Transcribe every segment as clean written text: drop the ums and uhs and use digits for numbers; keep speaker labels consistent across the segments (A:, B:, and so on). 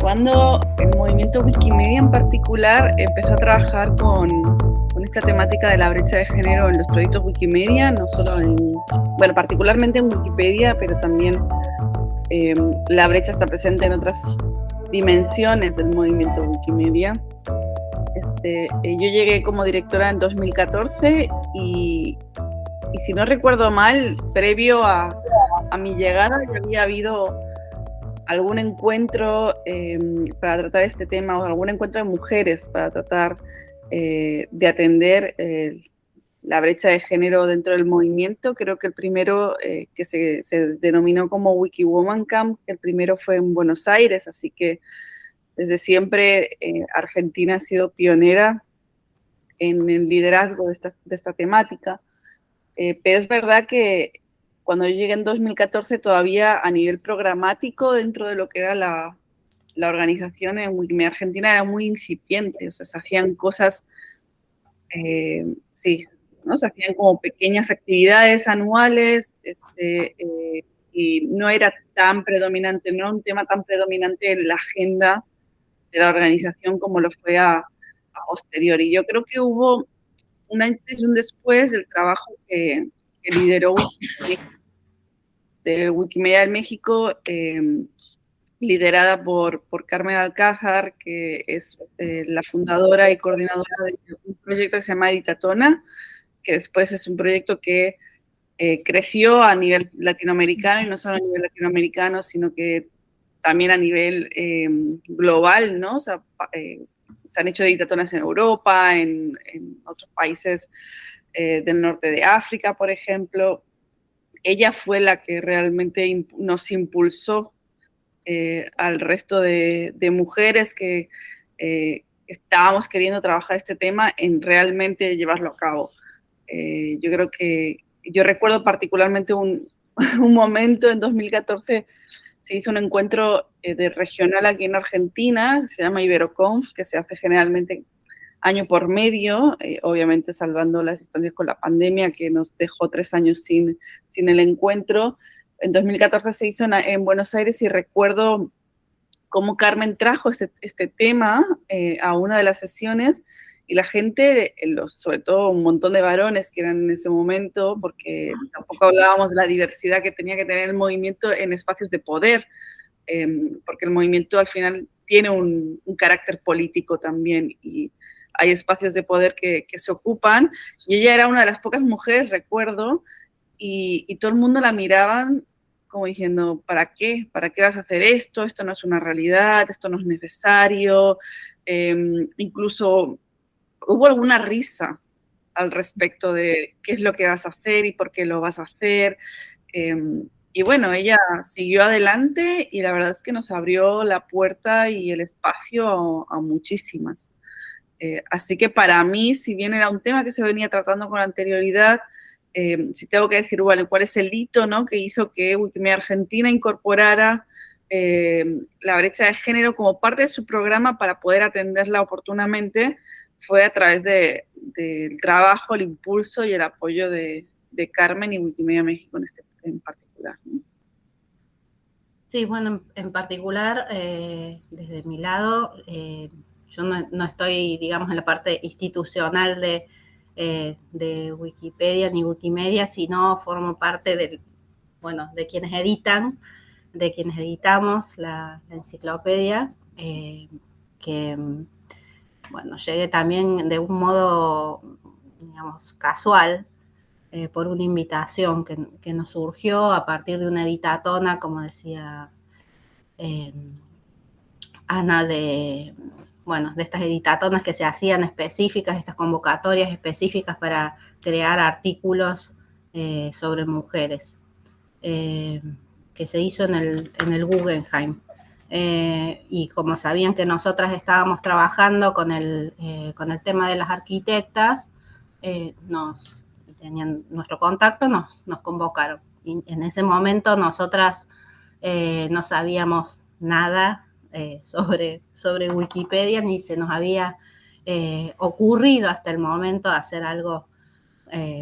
A: Cuando el movimiento Wikimedia en particular empezó a trabajar con esta temática de la brecha de género en los proyectos Wikimedia, no solo bueno, particularmente en Wikipedia, pero también la brecha está presente en otras dimensiones del movimiento Wikimedia. Yo llegué como directora en 2014 y si no recuerdo mal, previo a mi llegada ya había habido algún encuentro para tratar este tema, o algún encuentro de mujeres para tratar de atender la brecha de género dentro del movimiento. Creo que el primero que se denominó como WikiWoman Camp, el primero fue en Buenos Aires, así que desde siempre Argentina ha sido pionera en el liderazgo de esta temática. Pero es verdad que cuando yo llegué en 2014 todavía a nivel programático dentro de lo que era la organización en Wikimedia Argentina era muy incipiente, o sea, se hacían cosas, sí, ¿no? Se hacían como pequeñas actividades anuales, y no era tan predominante, no era un tema tan predominante en la agenda de la organización como lo fue a posteriori. Yo creo que hubo un antes y un después del trabajo que lideró Wikimedia en México, liderada por Carmen Alcázar, que es la fundadora y coordinadora de un proyecto que se llama Editatona, que después es un proyecto que creció a nivel latinoamericano, y no solo a nivel latinoamericano, sino que también a nivel global, ¿no? O sea, se han hecho editatonas en Europa, en otros países del norte de África, por ejemplo. Ella fue la que realmente nos impulsó al resto de mujeres que estábamos queriendo trabajar este tema en realmente llevarlo a cabo. Yo creo que, yo recuerdo particularmente un momento en 2014, se hizo un encuentro de regional aquí en Argentina, se llama Iberoconf, que se hace generalmente año por medio, obviamente salvando las distancias con la pandemia que nos dejó 3 años sin el encuentro. En 2014 se hizo en Buenos Aires y recuerdo cómo Carmen trajo este tema a una de las sesiones y la gente, sobre todo un montón de varones que eran en ese momento, porque tampoco hablábamos de la diversidad que tenía que tener el movimiento en espacios de poder, porque el movimiento al final tiene un carácter político también y hay espacios de poder que se ocupan, y ella era una de las pocas mujeres, recuerdo, y todo el mundo la miraban como diciendo, ¿para qué? ¿Para qué vas a hacer esto? Esto no es una realidad, esto no es necesario. Incluso hubo alguna risa al respecto de qué es lo que vas a hacer y por qué lo vas a hacer. Y bueno, ella siguió adelante y la verdad es que nos abrió la puerta y el espacio a muchísimas. Así que para mí, si bien era un tema que se venía tratando con anterioridad, si tengo que decir, bueno, cuál es el hito, ¿no?, que hizo que Wikimedia Argentina incorporara la brecha de género como parte de su programa para poder atenderla oportunamente, fue a través del trabajo, el impulso y el apoyo de Carmen y Wikimedia México en particular, ¿no?
B: Sí, bueno, en particular, desde mi lado, yo no estoy, digamos, en la parte institucional de Wikipedia ni Wikimedia, sino formo parte de quienes editan, de quienes editamos la enciclopedia, que, bueno, llegué también de un modo, digamos, casual, por una invitación que nos surgió a partir de una editatona, como decía Ana, de estas editatonas que se hacían específicas, estas convocatorias específicas para crear artículos sobre mujeres, que se hizo en el Guggenheim. Y como sabían que nosotras estábamos trabajando con el tema de las arquitectas, tenían nuestro contacto, nos convocaron. Y en ese momento nosotras no sabíamos nada sobre Wikipedia, ni se nos había ocurrido hasta el momento hacer algo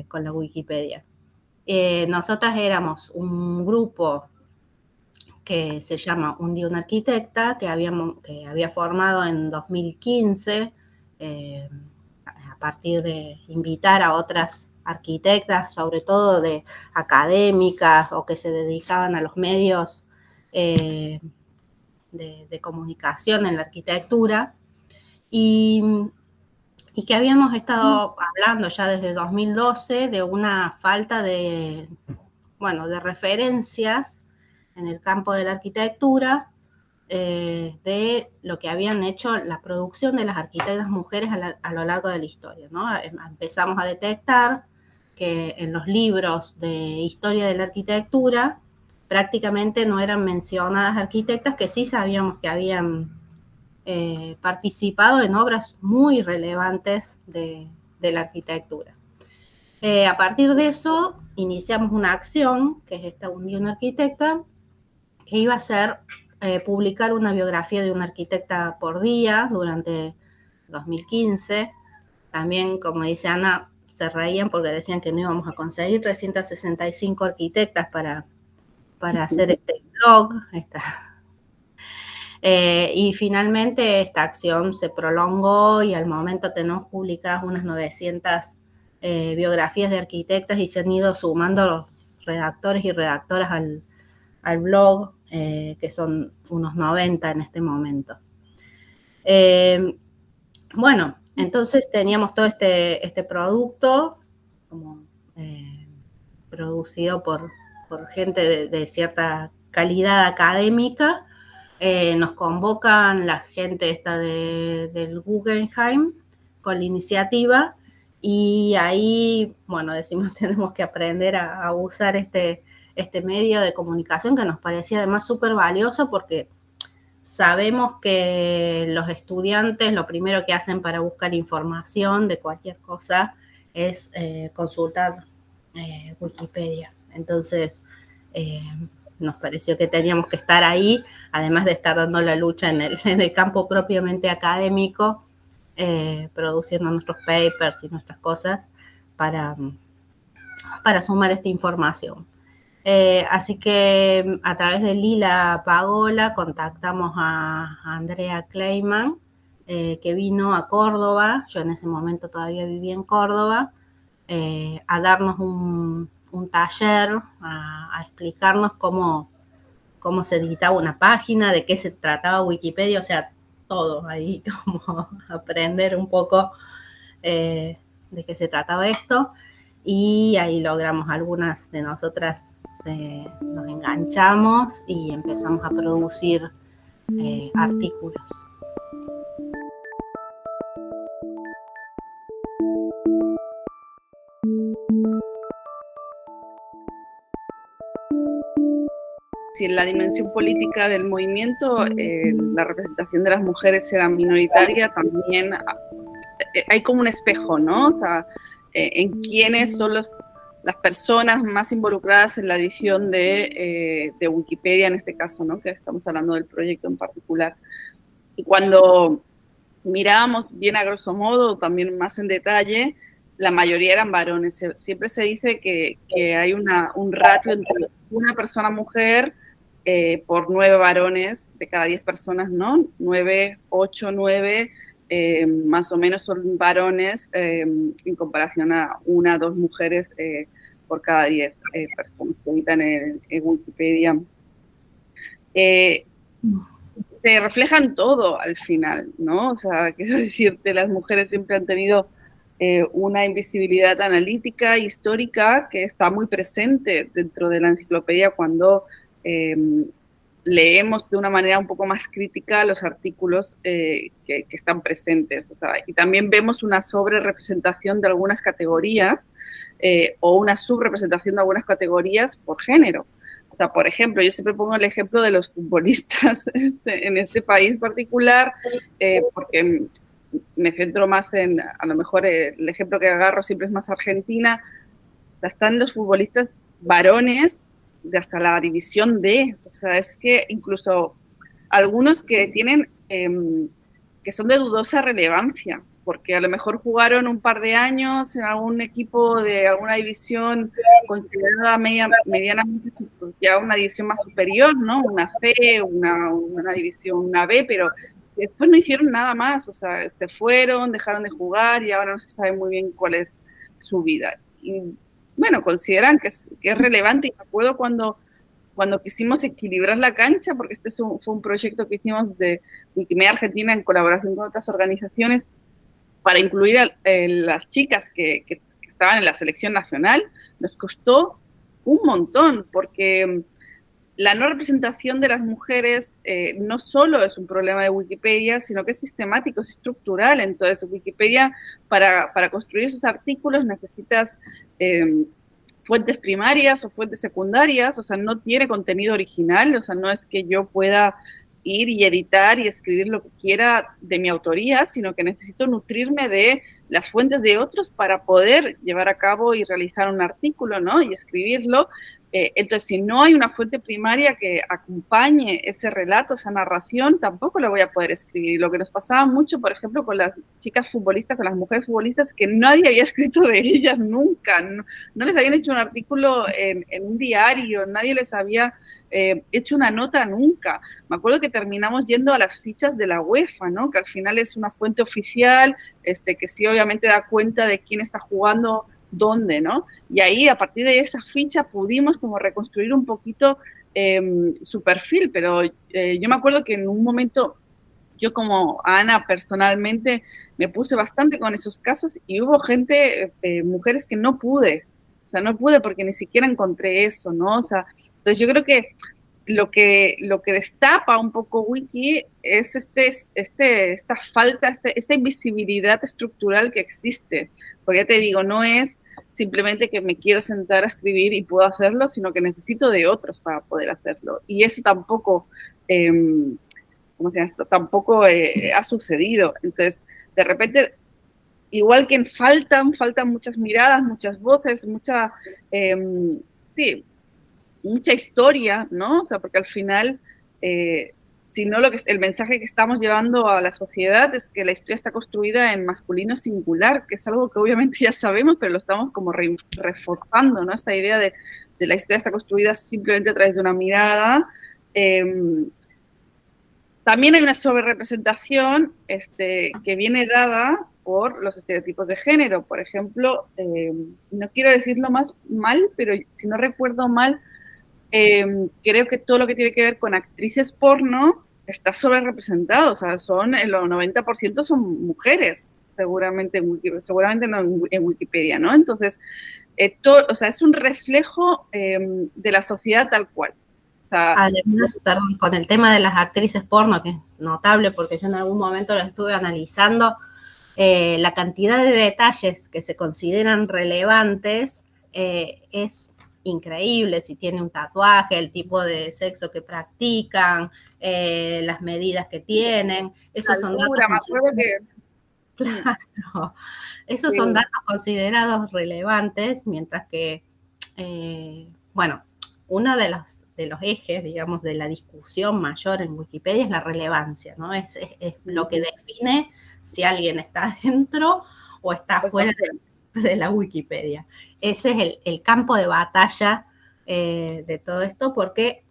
B: con la Wikipedia. Nosotras éramos un grupo que se llama Un día una arquitecta, que había formado en 2015, a partir de invitar a otras arquitectas, sobre todo de académicas o que se dedicaban a los medios de comunicación en la arquitectura, y que habíamos estado hablando ya desde 2012 de una falta de referencias en el campo de la arquitectura, de lo que habían hecho la producción de las arquitectas mujeres a lo largo de la historia, ¿no? Empezamos a detectar que en los libros de historia de la arquitectura prácticamente no eran mencionadas arquitectas que sí sabíamos que habían participado en obras muy relevantes de la arquitectura. A partir de eso, iniciamos una acción, que es esta Unión Arquitecta, que iba a ser publicar una biografía de una arquitecta por día durante 2015. También, como dice Ana, se reían porque decían que no íbamos a conseguir 365 arquitectas para hacer este blog. Y finalmente esta acción se prolongó y al momento tenemos publicadas unas 900 biografías de arquitectas y se han ido sumando los redactores y redactoras al blog, que son unos 90 en este momento. Entonces teníamos todo este producto como, producido por gente de cierta calidad académica. Nos convocan la gente esta del Guggenheim con la iniciativa, y ahí, decimos, tenemos que aprender a usar este medio de comunicación, que nos parecía además súper valioso, porque sabemos que los estudiantes lo primero que hacen para buscar información de cualquier cosa es consultar Wikipedia. Entonces, nos pareció que teníamos que estar ahí, además de estar dando la lucha en el campo propiamente académico, produciendo nuestros papers y nuestras cosas para sumar esta información. Así que a través de Lila Pagola contactamos a Andrea Kleiman, que vino a Córdoba. Yo en ese momento todavía vivía en Córdoba, a darnos un taller, a explicarnos cómo se editaba una página, de qué se trataba Wikipedia, o sea, todo ahí, como aprender un poco de qué se trataba esto. Y ahí logramos, algunas de nosotras nos enganchamos y empezamos a producir artículos.
A: Si en la dimensión política del movimiento la representación de las mujeres era minoritaria, también hay como un espejo, ¿no? O sea, en quiénes son las personas más involucradas en la edición de Wikipedia, en este caso, ¿no? Que estamos hablando del proyecto en particular. Y cuando mirábamos bien a grosso modo, también más en detalle, la mayoría eran varones. Siempre se dice que hay un ratio entre una persona mujer por 9 varones de cada 10 personas, ¿no? 9, 8, 9, más o menos son varones en comparación a 1, 2 mujeres por cada 10 personas que habitan en Wikipedia. Se reflejan todo al final, ¿no? O sea, quiero decirte, las mujeres siempre han tenido una invisibilidad analítica, histórica, que está muy presente dentro de la enciclopedia cuando leemos de una manera un poco más crítica los artículos que están presentes. O sea, y también vemos una sobrerepresentación de algunas categorías o una subrepresentación de algunas categorías por género. O sea, por ejemplo, yo siempre pongo el ejemplo de los futbolistas en este país particular, porque me centro más en, a lo mejor el ejemplo que agarro siempre es más Argentina. Están los futbolistas varones de hasta la división D. O sea, es que incluso algunos que tienen, que son de dudosa relevancia, porque a lo mejor jugaron un par de años en algún equipo de alguna división considerada medianamente ya una división más superior, ¿no? Una C, una división, una B, pero después no hicieron nada más, o sea, se fueron, dejaron de jugar y ahora no se sabe muy bien cuál es su vida. Y bueno, consideran que es relevante, y me acuerdo cuando quisimos equilibrar la cancha, porque este fue un proyecto que hicimos de Wikimedia Argentina en colaboración con otras organizaciones para incluir a las chicas que estaban en la selección nacional, nos costó un montón, porque la no representación de las mujeres no solo es un problema de Wikipedia, sino que es sistemático, es estructural. Entonces, Wikipedia, para construir esos artículos necesitas fuentes primarias o fuentes secundarias, o sea, no tiene contenido original, o sea, no es que yo pueda ir y editar y escribir lo que quiera de mi autoría, sino que necesito nutrirme de las fuentes de otros para poder llevar a cabo y realizar un artículo, ¿no? Y escribirlo. Entonces, si no hay una fuente primaria que acompañe ese relato, esa narración, tampoco lo voy a poder escribir. Y lo que nos pasaba mucho, por ejemplo, con las chicas futbolistas, con las mujeres futbolistas, que nadie había escrito de ellas nunca, no les habían hecho un artículo en un diario, nadie les había hecho una nota nunca. Me acuerdo que terminamos yendo a las fichas de la UEFA, ¿no? Que al final es una fuente oficial, que sí obviamente da cuenta de quién está jugando dónde, ¿no? Y ahí, a partir de esa ficha, pudimos como reconstruir un poquito su perfil, pero yo me acuerdo que en un momento, yo como Ana personalmente, me puse bastante con esos casos y hubo gente, mujeres que no pude, o sea, no pude porque ni siquiera encontré eso, ¿no? O sea, entonces yo creo que lo que destapa un poco Wiki es esta falta, esta invisibilidad estructural que existe. Porque ya te digo, no es simplemente que me quiero sentar a escribir y puedo hacerlo, sino que necesito de otros para poder hacerlo. Y eso tampoco, ¿cómo se llama esto? Tampoco ha sucedido. Entonces, de repente, igual que faltan muchas miradas, muchas voces, sí, mucha historia, ¿no? O sea, porque al final, si no, el mensaje que estamos llevando a la sociedad es que la historia está construida en masculino singular, que es algo que obviamente ya sabemos, pero lo estamos como reforzando, ¿no? Esta idea de la historia está construida simplemente a través de una mirada. También hay una sobrerepresentación que viene dada por los estereotipos de género. Por ejemplo, no quiero decirlo más mal, pero si no recuerdo mal, creo que todo lo que tiene que ver con actrices porno está sobre representado, o sea, el 90% son mujeres, seguramente no en Wikipedia, ¿no? Entonces, o sea, es un reflejo de la sociedad tal cual. O sea,
B: además, perdón, con el tema de las actrices porno, que es notable porque yo en algún momento lo estuve analizando, la cantidad de detalles que se consideran relevantes es increíble. Si tiene un tatuaje, el tipo de sexo que practican, las medidas que tienen, esos son datos claro, esos son datos considerados relevantes, mientras que, bueno, uno de los ejes, digamos, de la discusión mayor en Wikipedia es la relevancia, ¿no? Es lo que define si alguien está dentro o está fuera de la Wikipedia. Ese es el campo de batalla de todo esto, porque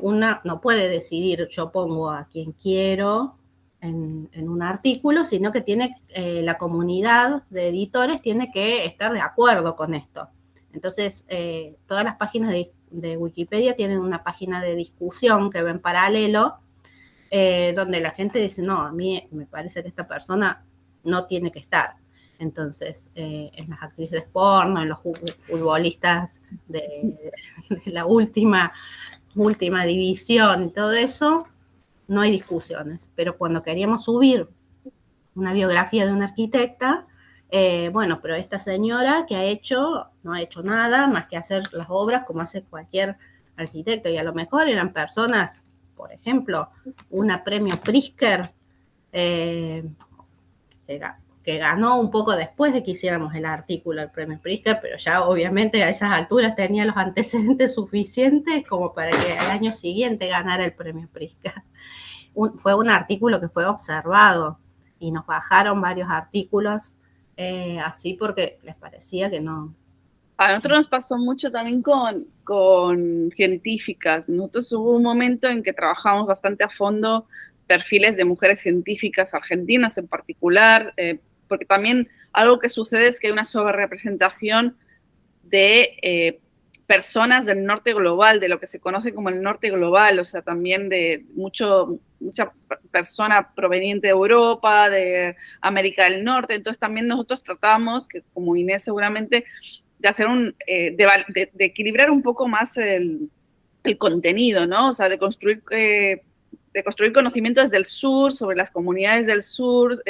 B: una no puede decidir, yo pongo a quien quiero en un artículo, sino que la comunidad de editores tiene que estar de acuerdo con esto. Entonces, todas las páginas de Wikipedia tienen una página de discusión que va en paralelo, donde la gente dice, no, a mí me parece que esta persona no tiene que estar. Entonces, en las actrices porno, en los futbolistas de la última división y todo eso, no hay discusiones. Pero cuando queríamos subir una biografía de una arquitecta, bueno, pero esta señora que no ha hecho nada más que hacer las obras como hace cualquier arquitecto, y a lo mejor eran personas, por ejemplo, una premio Pritzker, que ganó un poco después de que hiciéramos el artículo del premio Pritzker, pero ya obviamente a esas alturas tenía los antecedentes suficientes como para que al año siguiente ganara el premio Pritzker. Fue un artículo que fue observado y nos bajaron varios artículos así porque les parecía que no.
A: A nosotros nos pasó mucho también con científicas. Nosotros hubo un momento en que trabajamos bastante a fondo perfiles de mujeres científicas argentinas en particular, porque también algo que sucede es que hay una sobrerepresentación de personas del norte global, de lo que se conoce como el norte global, o sea, también de mucha persona proveniente de Europa, de América del Norte. Entonces también nosotros tratamos, que como Inés seguramente, de hacer de equilibrar un poco más el contenido, ¿no? O sea, de construir conocimiento desde el sur, sobre las comunidades del sur,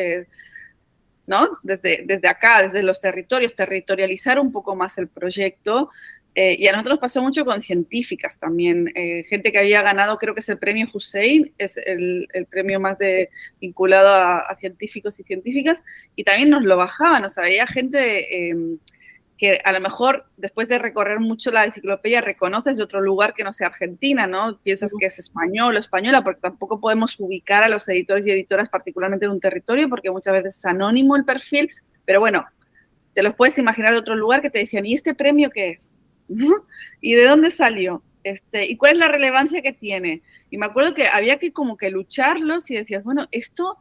A: ¿no? Desde acá, desde los territorios, territorializar un poco más el proyecto. Y a nosotros pasó mucho con científicas también, gente que había ganado, creo que es el premio Hussein, es el premio más vinculado a científicos y científicas, y también nos lo bajaban, o sea, había gente que a lo mejor después de recorrer mucho la enciclopedia reconoces de otro lugar que no sea Argentina, ¿no? Piensas que es español o española, porque tampoco podemos ubicar a los editores y editoras particularmente en un territorio, porque muchas veces es anónimo el perfil, pero bueno, te los puedes imaginar de otro lugar que te decían, ¿y este premio qué es? ¿No? ¿Y de dónde salió? ¿Y cuál es la relevancia que tiene? Y me acuerdo que había que como que lucharlos y decías, bueno, esto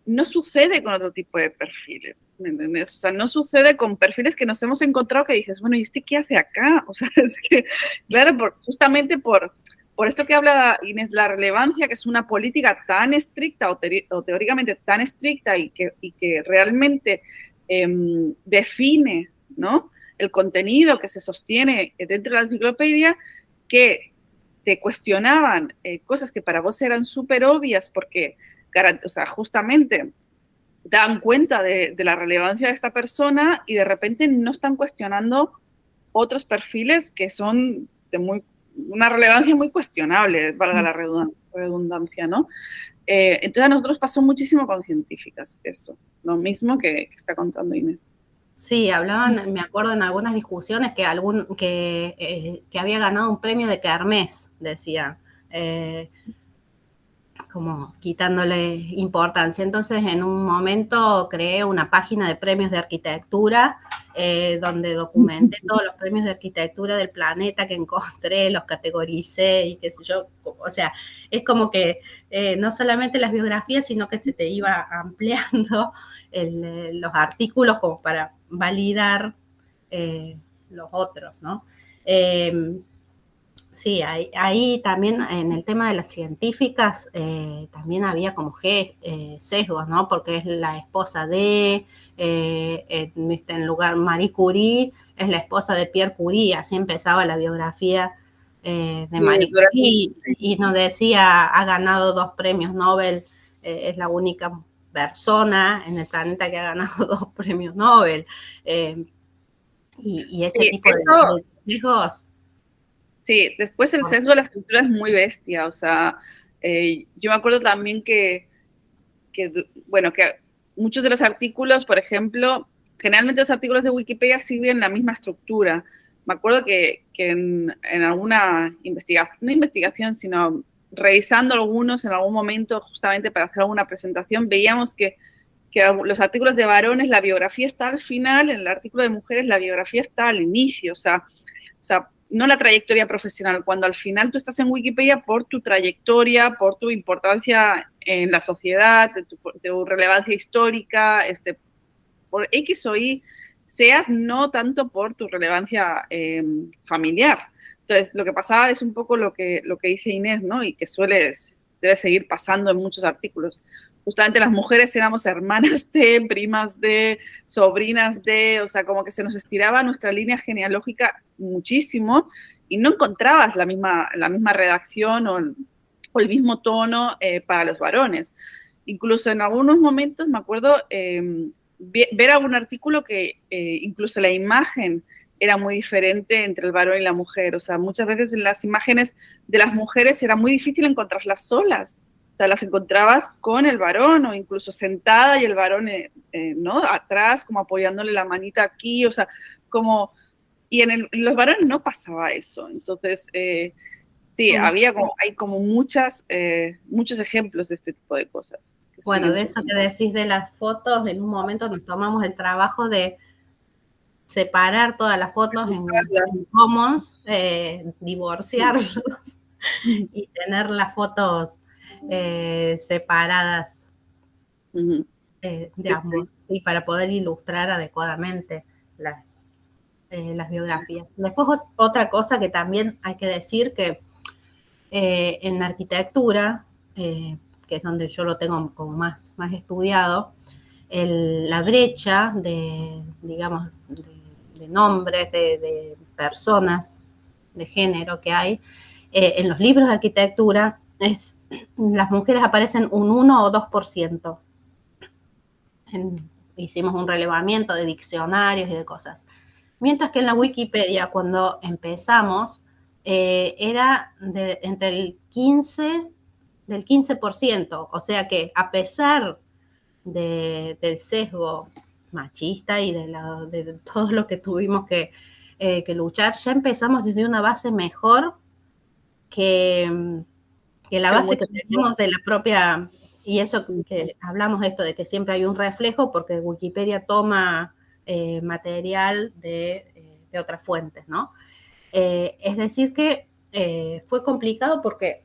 A: no sucede con otro tipo de perfiles, ¿me entiendes? O sea, no sucede con perfiles que nos hemos encontrado que dices, bueno, ¿y este qué hace acá? O sea, es que, claro, justamente por esto que habla Inés, la relevancia, que es una política tan estricta o teóricamente tan estricta y que realmente define, ¿no?, el contenido que se sostiene dentro de la enciclopedia, que te cuestionaban cosas que para vos eran súper obvias porque, o sea, justamente dan cuenta de la relevancia de esta persona y de repente no están cuestionando otros perfiles que son de una relevancia muy cuestionable, valga la redundancia, ¿no? Entonces a nosotros pasó muchísimo con científicas eso, lo mismo que está contando Inés.
B: Sí, hablaban, me acuerdo en algunas discusiones que había ganado un premio de Kermés, decían, como quitándole importancia. Entonces, en un momento creé una página de premios de arquitectura donde documenté todos los premios de arquitectura del planeta que encontré, los categoricé y qué sé yo. O sea, es como que no solamente las biografías, sino que se te iba ampliando los artículos como para validar los otros, ¿no? Sí, ahí también en el tema de las científicas también había como sesgos, ¿no? Porque es la esposa en lugar Marie Curie, es la esposa de Pierre Curie, así empezaba la biografía de Marie Curie, y nos decía, ha ganado 2 premios Nobel, es la única persona en el planeta que ha ganado 2 premios Nobel, y ese tipo de sesgos.
A: Sí, después el sesgo de la escritura es muy bestia, o sea, yo me acuerdo también que muchos de los artículos, por ejemplo, generalmente los artículos de Wikipedia siguen la misma estructura. Me acuerdo que en alguna investigación, no investigación, sino revisando algunos en algún momento justamente para hacer alguna presentación, veíamos que los artículos de varones, la biografía está al final, en el artículo de mujeres, la biografía está al inicio, o sea, no la trayectoria profesional, cuando al final tú estás en Wikipedia por tu trayectoria, por tu importancia en la sociedad, de tu relevancia histórica, por X o Y, seas no tanto por tu relevancia familiar. Entonces, lo que pasaba es un poco lo que dice Inés, ¿no? Y que debe seguir pasando en muchos artículos. justamente las mujeres éramos hermanas de, primas de, sobrinas de, o sea, como que se nos estiraba nuestra línea genealógica muchísimo y no encontrabas la misma redacción o el mismo tono para los varones. Incluso en algunos momentos me acuerdo ver algún artículo que incluso la imagen era muy diferente entre el varón y la mujer. O sea, muchas veces en las imágenes de las mujeres era muy difícil encontrarlas solas. O sea, las encontrabas con el varón o incluso sentada y el varón, ¿no? Atrás, como apoyándole la manita aquí, o sea, como... Y en los varones no pasaba eso. Entonces, sí, hay como muchos ejemplos de este tipo de cosas.
B: Bueno, de eso que decís de las fotos, en un momento nos tomamos el trabajo de separar todas las fotos en commons, divorciarlos y tener las fotos separadas de ambos, sí, para poder ilustrar adecuadamente las biografías. Después otra cosa que también hay que decir que en la arquitectura, que es donde yo lo tengo como más estudiado, la brecha de, digamos, de nombres, de personas, de género que hay, en los libros de arquitectura, las mujeres aparecen un 1 o 2%. Hicimos un relevamiento de diccionarios y de cosas. Mientras que en la Wikipedia, cuando empezamos, era entre el 15%. O sea que a pesar del sesgo machista y de todo lo que tuvimos que luchar, ya empezamos desde una base mejor que la base que tenemos de la propia, y eso que hablamos esto de que siempre hay un reflejo porque Wikipedia toma material de otras fuentes, ¿no? Es decir que fue complicado porque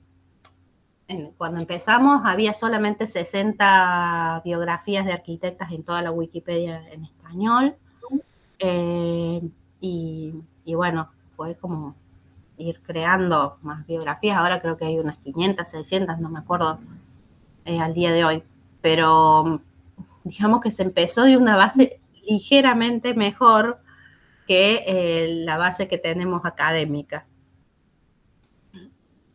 B: cuando empezamos había solamente 60 biografías de arquitectas en toda la Wikipedia en español, y bueno, fue como ir creando más biografías. Ahora creo que hay unas 500, 600, no me acuerdo al día de hoy, pero digamos que se empezó de una base ligeramente mejor que la base que tenemos académica.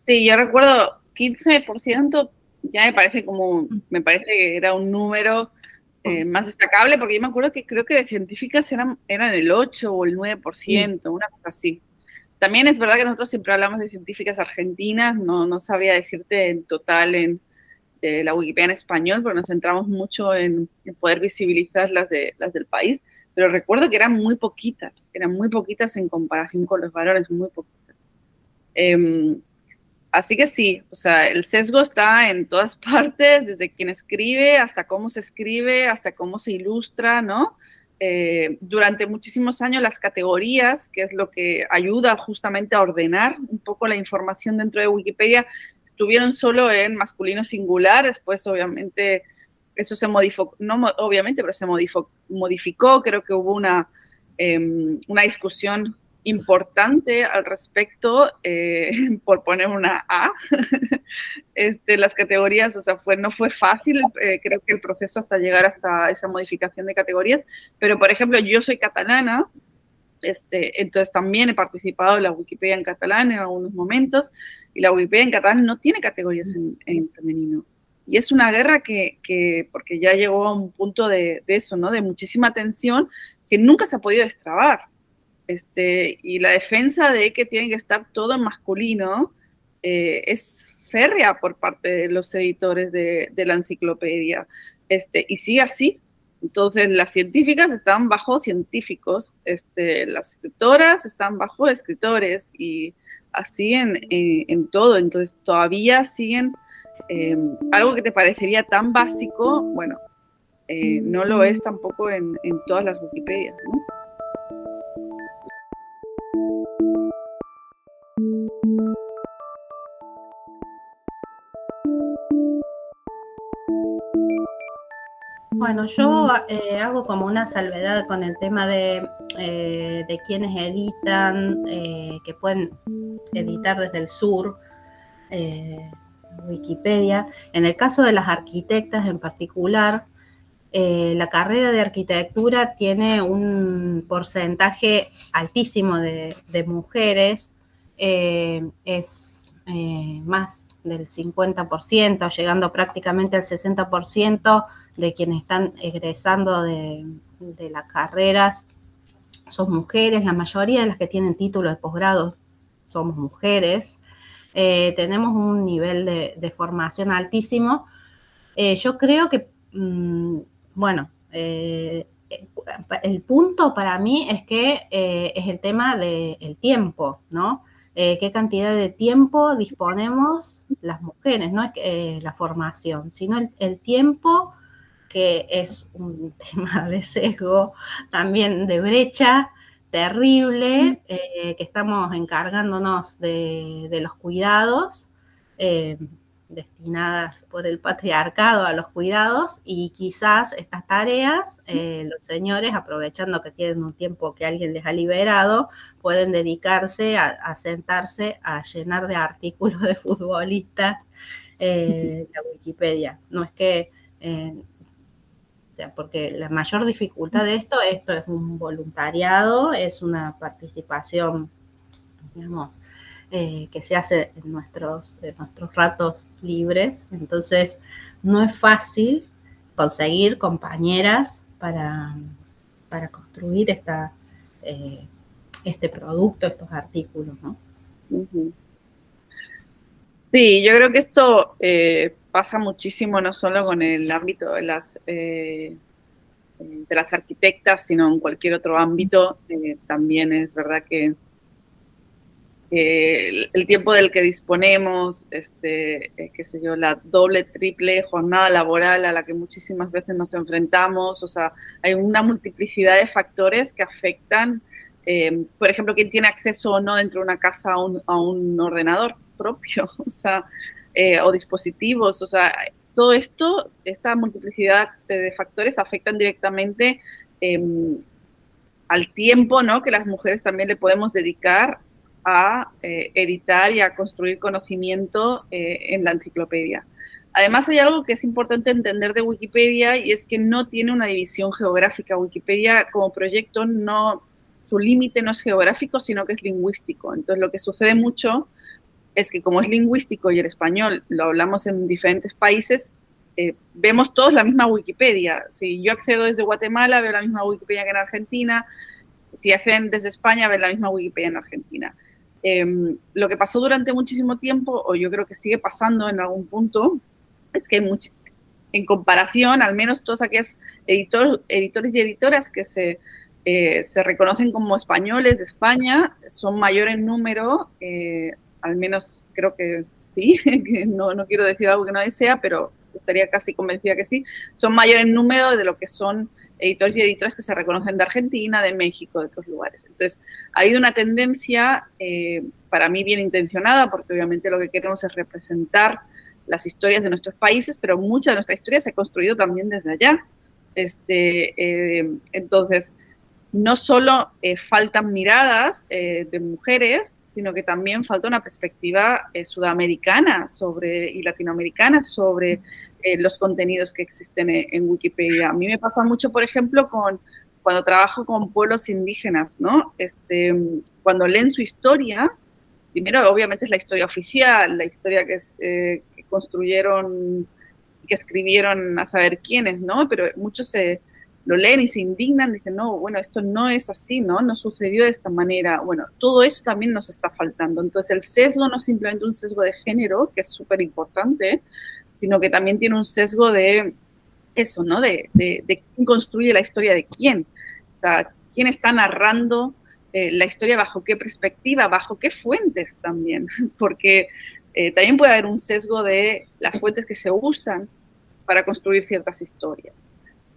A: Sí, yo recuerdo 15%, ya me parece que era un número más destacable, porque yo me acuerdo que creo que de científicas eran el 8 o el 9%, una cosa así. También es verdad que nosotros siempre hablamos de científicas argentinas, no sabría decirte en total en la Wikipedia en español, porque nos centramos mucho en poder visibilizar las del país, pero recuerdo que eran muy poquitas en comparación con los varones, muy poquitas. Así que sí, o sea, el sesgo está en todas partes, desde quien escribe hasta cómo se escribe, hasta cómo se ilustra, ¿no? Durante muchísimos años las categorías, que es lo que ayuda justamente a ordenar un poco la información dentro de Wikipedia, estuvieron solo en masculino singular, después obviamente eso se modificó, no obviamente, pero se modificó, creo que hubo una discusión importante al respecto, por poner una A, las categorías, o sea, no fue fácil, creo que el proceso hasta llegar hasta esa modificación de categorías, pero por ejemplo, yo soy catalana, entonces también he participado en la Wikipedia en catalán en algunos momentos, y la Wikipedia en catalán no tiene categorías en femenino. Y es una guerra porque ya llegó a un punto de eso, ¿no? De muchísima tensión que nunca se ha podido destrabar. Y la defensa de que tiene que estar todo en masculino es férrea por parte de los editores de la enciclopedia. Y sigue así. Entonces, las científicas están bajo científicos, las escritoras están bajo escritores, y así en todo. Entonces, todavía siguen algo que te parecería tan básico, bueno, no lo es tampoco en todas las Wikipedias, ¿no?
B: Bueno, yo hago como una salvedad con el tema de quienes editan, que pueden editar desde el sur, Wikipedia. En el caso de las arquitectas en particular, la carrera de arquitectura tiene un porcentaje altísimo de mujeres, es más del 50%, llegando prácticamente al 60% de quienes están egresando de las carreras son mujeres, la mayoría de las que tienen título de posgrado somos mujeres. Tenemos un nivel de formación altísimo. Yo creo que, bueno, el punto para mí es que es el tema del tiempo, ¿no? ¿Qué cantidad de tiempo disponemos las mujeres? No es la formación, sino el tiempo, que es un tema de sesgo, también de brecha terrible, que estamos encargándonos de los cuidados, destinadas por el patriarcado a los cuidados, y quizás estas tareas, los señores, aprovechando que tienen un tiempo que alguien les ha liberado, pueden dedicarse a sentarse a llenar de artículos de futbolistas la Wikipedia. No es que... o sea, porque la mayor dificultad de esto es un voluntariado, es una participación, digamos, que se hace en nuestros ratos libres. Entonces, no es fácil conseguir compañeras para construir este producto, estos artículos, ¿no?
A: Uh-huh. Sí, yo creo que esto pasa muchísimo, no solo con el ámbito de las arquitectas, sino en cualquier otro ámbito. También es verdad que el tiempo del que disponemos, qué sé yo, la doble, triple jornada laboral a la que muchísimas veces nos enfrentamos, o sea, hay una multiplicidad de factores que afectan, por ejemplo, quién tiene acceso o no dentro de una casa a un ordenador propio, o sea, o dispositivos, o sea, todo esto, esta multiplicidad de factores afectan directamente al tiempo, ¿no?, que las mujeres también le podemos dedicar a editar y a construir conocimiento en la enciclopedia. Además, hay algo que es importante entender de Wikipedia, y es que no tiene una división geográfica. Wikipedia como proyecto, su límite no es geográfico, sino que es lingüístico. Entonces, lo que sucede mucho es que, como es lingüístico y el español lo hablamos en diferentes países, vemos todos la misma Wikipedia. Si yo accedo desde Guatemala, veo la misma Wikipedia que en Argentina. Si acceden desde España, ven la misma Wikipedia en Argentina. Lo que pasó durante muchísimo tiempo, o yo creo que sigue pasando en algún punto, es que en comparación, al menos todos aquellos editores y editoras que se reconocen como españoles de España son mayor en número, al menos creo que sí, que no quiero decir algo que no desea, pero estaría casi convencida que sí, son mayor en número de lo que son editores y editoras que se reconocen de Argentina, de México, de otros lugares. Entonces, ha habido una tendencia, para mí bien intencionada, porque obviamente lo que queremos es representar las historias de nuestros países, pero mucha de nuestra historia se ha construido también desde allá. Entonces, no solo faltan miradas de mujeres, sino que también falta una perspectiva sudamericana y latinoamericana sobre los contenidos que existen en Wikipedia. A mí me pasa mucho, por ejemplo, cuando trabajo con pueblos indígenas, ¿no? Cuando leen su historia, primero obviamente es la historia oficial, la historia que construyeron, que escribieron a saber quiénes, ¿no? Pero muchos lo leen y se indignan, dicen, no, bueno, esto no es así, ¿no? No sucedió de esta manera. Bueno, todo eso también nos está faltando. Entonces, el sesgo no es simplemente un sesgo de género, que es súper importante, sino que también tiene un sesgo de eso, ¿no? De quién construye la historia de quién. O sea, quién está narrando la historia, bajo qué perspectiva, bajo qué fuentes también. Porque también puede haber un sesgo de las fuentes que se usan para construir ciertas historias.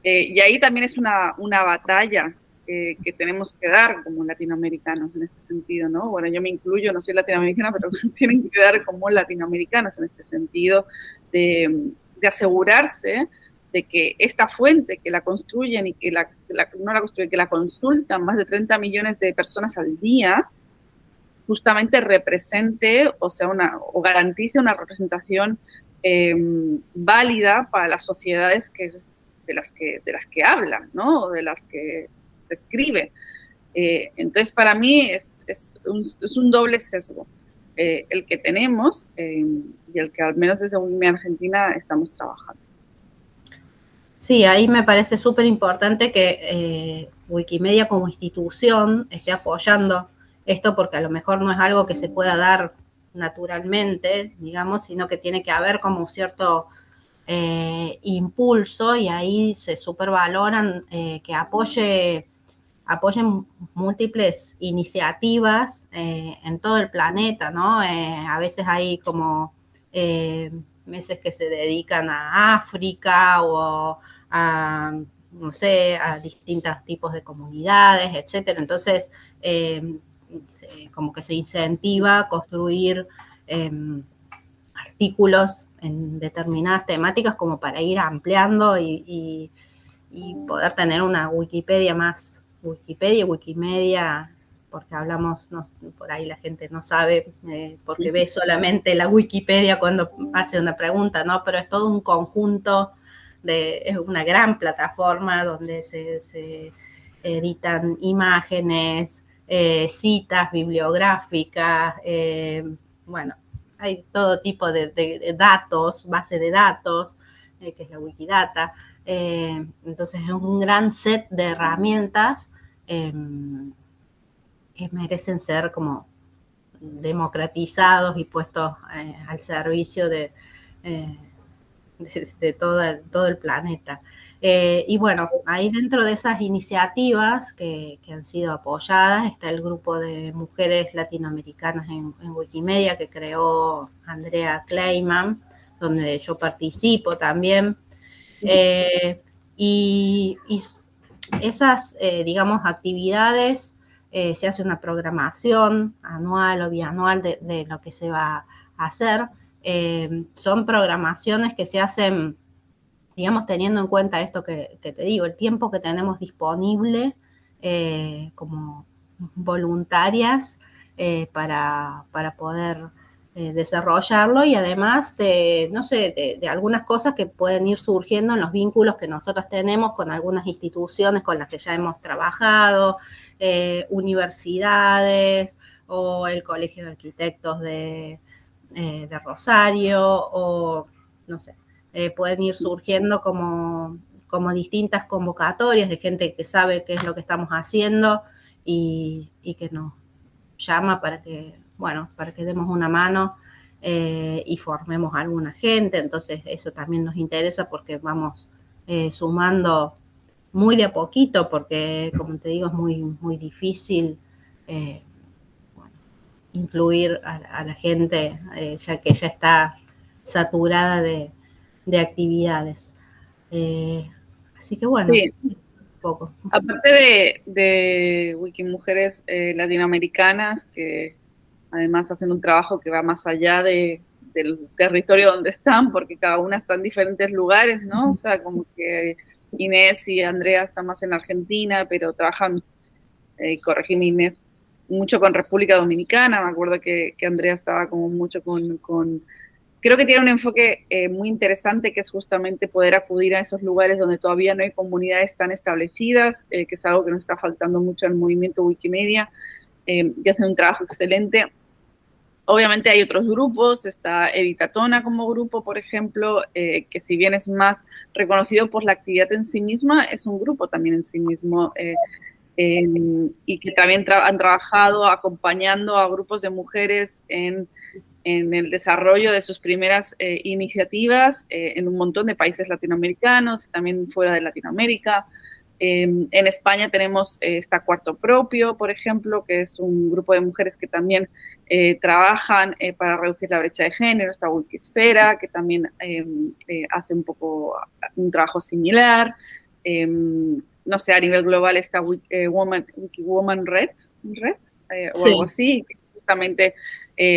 A: Y ahí también es una batalla que tenemos que dar como latinoamericanos en este sentido, ¿no? Bueno, yo me incluyo, no soy latinoamericana, pero tienen que dar como latinoamericanos en este sentido de asegurarse de que esta fuente que la construyen y que no la construyen, que la consultan más de 30 millones de personas al día, justamente represente, o garantice una representación válida para las sociedades de las que hablan, ¿no? O de las que se escribe. Entonces, para mí es un doble sesgo el que tenemos y el que al menos desde Wikimedia Argentina estamos trabajando.
B: Sí, ahí me parece súper importante que Wikimedia como institución esté apoyando esto, porque a lo mejor no es algo que se pueda dar naturalmente, digamos, sino que tiene que haber como un cierto impulso, y ahí se supervaloran que apoyen múltiples iniciativas en todo el planeta, ¿no? A veces hay como meses que se dedican a África o a, no sé, a distintos tipos de comunidades, etcétera. Entonces, como que se incentiva a construir artículos en determinadas temáticas como para ir ampliando y poder tener una Wikipedia más, Wikimedia, porque hablamos, por ahí la gente no sabe, porque ve solamente la Wikipedia cuando hace una pregunta, ¿no? Pero es todo un conjunto, es una gran plataforma donde se editan imágenes, citas bibliográficas, bueno, hay todo tipo de datos, base de datos, que es la Wikidata. Entonces es un gran set de herramientas que merecen ser como democratizados y puestos al servicio de todo el planeta. Y bueno, ahí dentro de esas iniciativas que han sido apoyadas está el grupo de mujeres latinoamericanas en Wikimedia que creó Andrea Kleiman, donde yo participo también. Y esas, digamos, actividades, se hace una programación anual o bianual de lo que se va a hacer. Son programaciones que se hacen, digamos, teniendo en cuenta esto que te digo, el tiempo que tenemos disponible como voluntarias para poder desarrollarlo, y además no sé, de algunas cosas que pueden ir surgiendo en los vínculos que nosotros tenemos con algunas instituciones con las que ya hemos trabajado, universidades o el Colegio de Arquitectos de Rosario, o no sé, pueden ir surgiendo como distintas convocatorias de gente que sabe qué es lo que estamos haciendo y que nos llama para que demos una mano y formemos a alguna gente. Entonces eso también nos interesa porque vamos sumando muy de a poquito, porque como te digo es muy difícil incluir a la gente ya que ya está saturada de actividades. Así que bueno,
A: sí.
B: Un poco.
A: Aparte de Wikimujeres latinoamericanas, que además hacen un trabajo que va más allá del territorio donde están, porque cada una está en diferentes lugares, ¿no? O sea, como que Inés y Andrea están más en Argentina, pero trabajan, corregime Inés, mucho con República Dominicana. Me acuerdo que Andrea estaba como mucho con creo que tiene un enfoque muy interesante, que es justamente poder acudir a esos lugares donde todavía no hay comunidades tan establecidas, que es algo que nos está faltando mucho al movimiento Wikimedia, y hacen un trabajo excelente. Obviamente hay otros grupos, está Editatona como grupo, por ejemplo, que si bien es más reconocido por la actividad en sí misma, es un grupo también en sí mismo, y que también han trabajado acompañando a grupos de mujeres en el desarrollo de sus primeras iniciativas en un montón de países latinoamericanos y también fuera de Latinoamérica. En España tenemos está Cuarto Propio, por ejemplo, que es un grupo de mujeres que también trabajan para reducir la brecha de género. Está Wikisfera, que también hace un poco un trabajo similar. No sé, a nivel global está Wikiwoman Red o algo así, justamente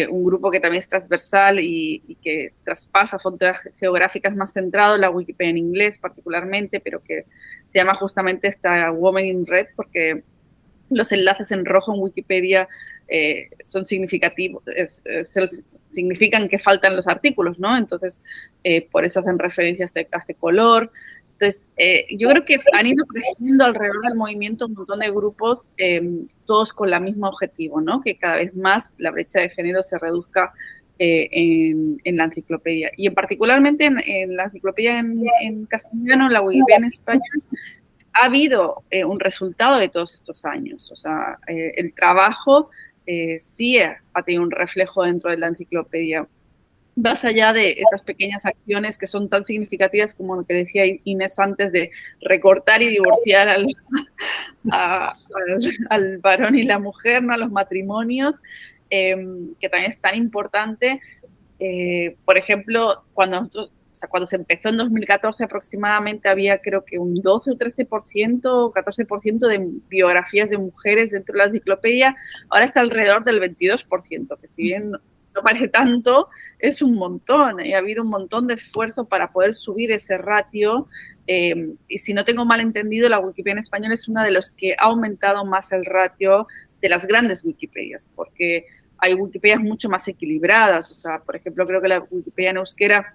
A: un grupo que también es transversal y que traspasa fronteras geográficas, más centrado en la Wikipedia en inglés particularmente, pero que se llama justamente esta Women in Red porque los enlaces en rojo en Wikipedia son significativos, significan que faltan los artículos, ¿no? Entonces, por eso hacen referencia a este color. Entonces, yo creo que han ido creciendo alrededor del movimiento un montón de grupos, todos con el mismo objetivo, ¿no? Que cada vez más la brecha de género se reduzca en la enciclopedia. Y particularmente en la enciclopedia en castellano, la Wikipedia en español, ha habido un resultado de todos estos años. O sea, el trabajo sí ha tenido un reflejo dentro de la enciclopedia. Más allá de estas pequeñas acciones que son tan significativas como lo que decía Inés antes de recortar y divorciar al varón y la mujer, ¿no? A los matrimonios, que también es tan importante. Por ejemplo, cuando se empezó en 2014 aproximadamente había creo que un 12 o 13% o 14% de biografías de mujeres dentro de la enciclopedia, ahora está alrededor del 22%, que si bien no parece tanto, es un montón, y ha habido un montón de esfuerzo para poder subir ese ratio, y si no tengo mal entendido, la Wikipedia en español es una de los que ha aumentado más el ratio de las grandes Wikipedias, porque hay Wikipedias mucho más equilibradas. O sea, por ejemplo, creo que la Wikipedia en euskera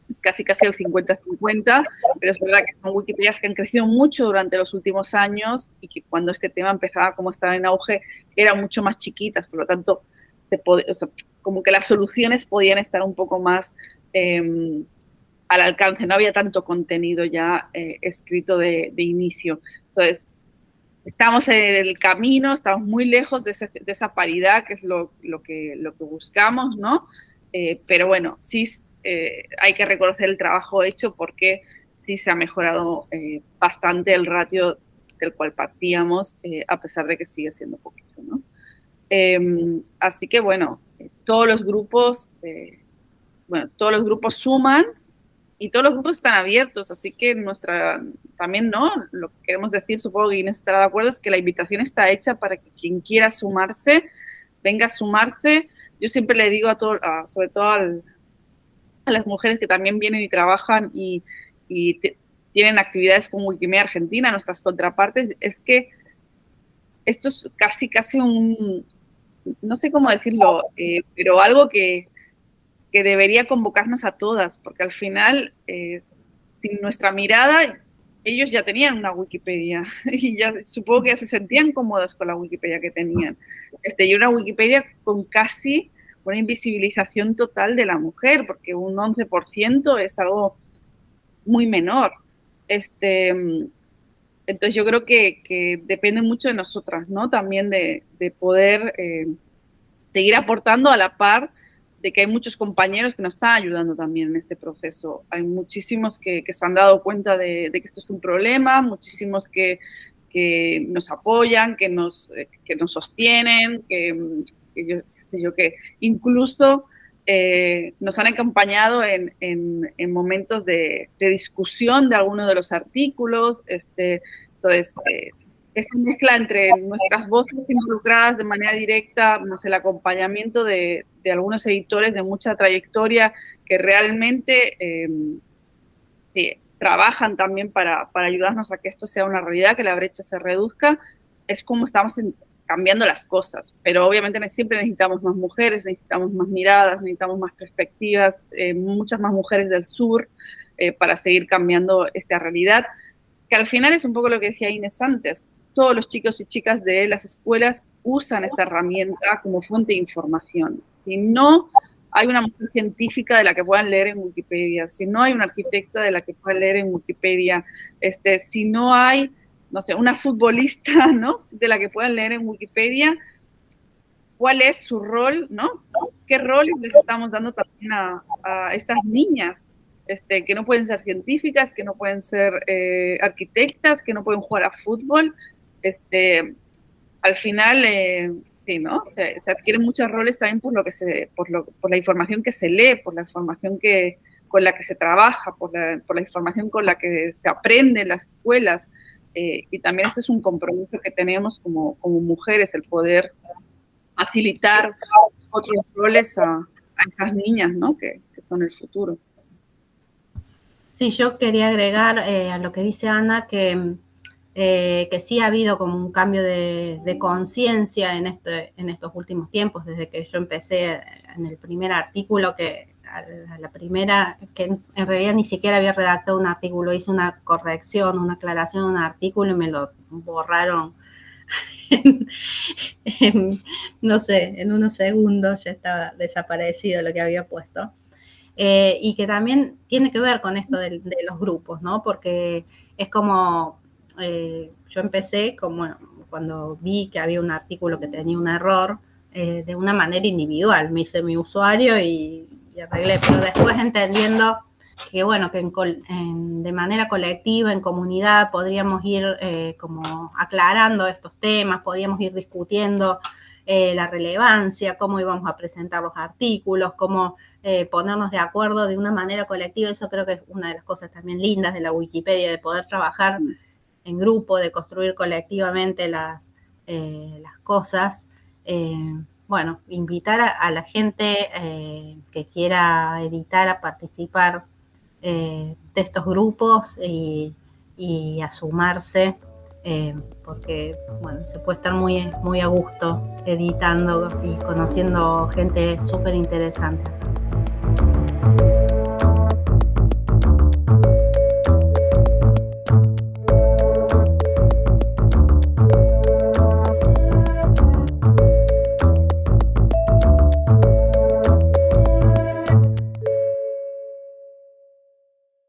A: es casi el 50-50, pero es verdad que son Wikipedias que han crecido mucho durante los últimos años y que cuando este tema empezaba como estaba en auge, eran mucho más chiquitas, por lo tanto, o sea, como que las soluciones podían estar un poco más al alcance, no había tanto contenido ya escrito de inicio. Entonces, estamos en el camino, estamos muy lejos de esa paridad, que es lo que buscamos, ¿no? Pero bueno, sí hay que reconocer el trabajo hecho porque sí se ha mejorado bastante el ratio del cual partíamos, a pesar de que sigue siendo poquito, ¿no? Así que bueno, todos los grupos suman y todos los grupos están abiertos, así que también, ¿no? Lo que queremos decir, supongo que Inés estará de acuerdo, es que la invitación está hecha para que quien quiera sumarse, venga a sumarse. Yo siempre le digo sobre todo a las mujeres que también vienen y trabajan y tienen actividades con Wikimedia Argentina, nuestras contrapartes, es que esto es casi no sé cómo decirlo, pero algo que debería convocarnos a todas, porque al final, sin nuestra mirada, ellos ya tenían una Wikipedia y ya supongo que ya se sentían cómodas con la Wikipedia que tenían. Y una Wikipedia con casi una invisibilización total de la mujer, porque un 11% es algo muy menor. Entonces yo creo que depende mucho de nosotras, ¿no? También de poder seguir aportando a la par de que hay muchos compañeros que nos están ayudando también en este proceso. Hay muchísimos que se han dado cuenta de que esto es un problema, muchísimos que nos apoyan, que nos sostienen, que incluso nos han acompañado en momentos de discusión de algunos de los artículos. Entonces, esa mezcla entre nuestras voces involucradas de manera directa, más el acompañamiento de algunos editores de mucha trayectoria que realmente trabajan también para ayudarnos a que esto sea una realidad, que la brecha se reduzca, es como estamos cambiando las cosas. Pero obviamente siempre necesitamos más mujeres, necesitamos más miradas, necesitamos más perspectivas, muchas más mujeres del sur, para seguir cambiando esta realidad, que al final es un poco lo que decía Inés antes. Todos los chicos y chicas de las escuelas usan esta herramienta como fuente de información. Si no hay una mujer científica de la que puedan leer en Wikipedia, si no hay una arquitecta de la que puedan leer en Wikipedia, si no hay, no sé, una futbolista, ¿no? De la que puedan leer en Wikipedia, ¿cuál es su rol, ¿no? ¿Qué rol les estamos dando también a estas niñas? Que no pueden ser científicas, que no pueden ser arquitectas, que no pueden jugar a fútbol. Al final, sí, ¿no? Se adquieren muchos roles también por la información que se lee, por la información con la que se trabaja, por la información con la que se aprende en las escuelas. Y también este es un compromiso que tenemos como mujeres, el poder facilitar otros roles a esas niñas, ¿no? Que son el futuro.
B: Sí, yo quería agregar a lo que dice Ana que que sí ha habido como un cambio de conciencia en estos últimos tiempos, desde que yo empecé en el primer artículo, que a la primera, que en realidad ni siquiera había redactado un artículo, hice una corrección, una aclaración de un artículo y me lo borraron no sé, en unos segundos ya estaba desaparecido lo que había puesto. Y que también tiene que ver con esto de los grupos, ¿no? Porque es como, yo empecé como cuando vi que había un artículo que tenía un error, de una manera individual, me hice mi usuario y arreglé, pero después entendiendo que bueno, que de manera colectiva, en comunidad, podríamos ir como aclarando estos temas, podíamos ir discutiendo la relevancia, cómo íbamos a presentar los artículos, cómo ponernos de acuerdo de una manera colectiva. Eso creo que es una de las cosas también lindas de la Wikipedia, de poder trabajar en grupo, de construir colectivamente las cosas. Bueno, invitar a la gente que quiera editar a participar de estos grupos y a sumarse, porque bueno, se puede estar muy, muy a gusto editando y conociendo gente súper interesante.